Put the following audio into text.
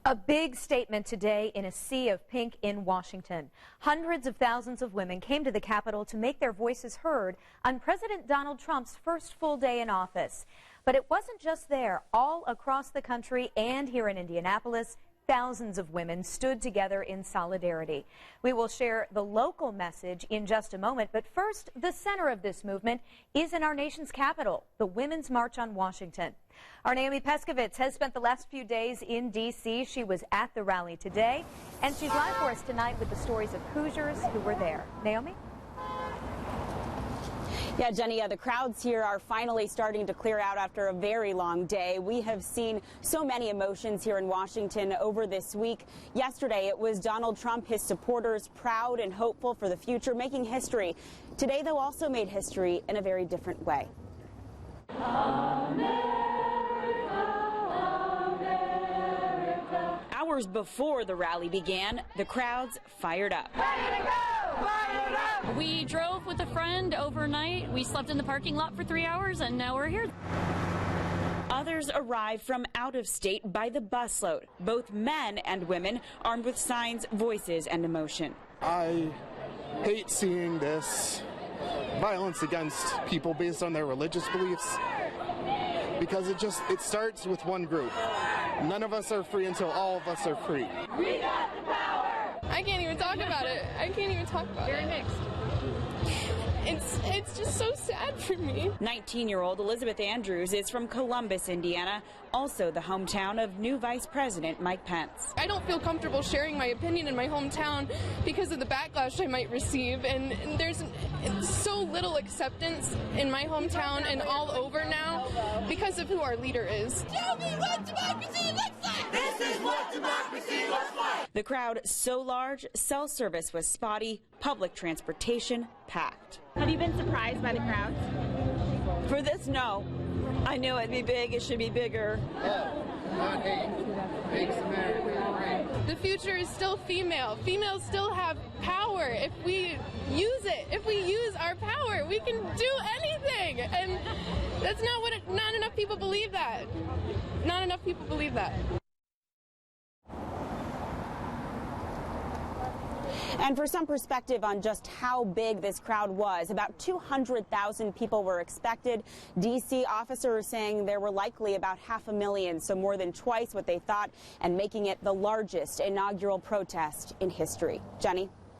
A big statement today in a sea of pink in Washington. Hundreds of thousands of women came to the Capitol to make their voices heard on President Donald Trump's first full day in office. But it wasn't just there. All across the country and here in Indianapolis, thousands of women stood together in solidarity. We will share the local message in just a moment, but first, the center of this movement is in our nation's capital, the Women's March on Washington. Our Naomi Pescovitz has spent the last few days in D.C. She was at the rally today, and she's live for us tonight with the stories of Hoosiers who were there. Naomi? Yeah, Jenny, the crowds here are finally starting to clear out after a very long day. We have seen so many emotions here in Washington over this week. Yesterday, it was Donald Trump, his supporters, proud and hopeful for the future, making history. Today, though, also made history in a very different way. Hours before the rally began, the crowds fired up. Ready to go! Fired up! We drove with a friend overnight. We slept in the parking lot for 3 hours, and now we're here. Others arrived from out of state by the busload, both men and women armed with signs, voices, and emotion. I hate seeing this violence against people based on their religious beliefs, because it starts with one group. None of us are free until all of us are free. We got the power! I can't even talk about it. I can't even talk about it. Very mixed. It's just so sad for me. 19-year-old Elizabeth Andrews is from Columbus, Indiana, also the hometown of new Vice President Mike Pence. I don't feel comfortable sharing my opinion in my hometown because of the backlash I might receive, and there's so little acceptance in my hometown and all over now because of who our leader is. Tell me what democracy looks like! This is what democracy looks like! The crowd so large, cell service was spotty, public transportation packed. Have you been surprised by the crowds? For this, no. I knew it'd be big, it should be bigger. Not hate. Hate's America. The future is still female. Females still have power. If we use it, if we use our power, we can do anything. And that's not enough people believe that. Not enough people believe that. And for some perspective on just how big this crowd was, about 200,000 people were expected. D.C. officers saying there were likely about 500,000, so more than twice what they thought, and making it the largest inaugural protest in history. Jenny?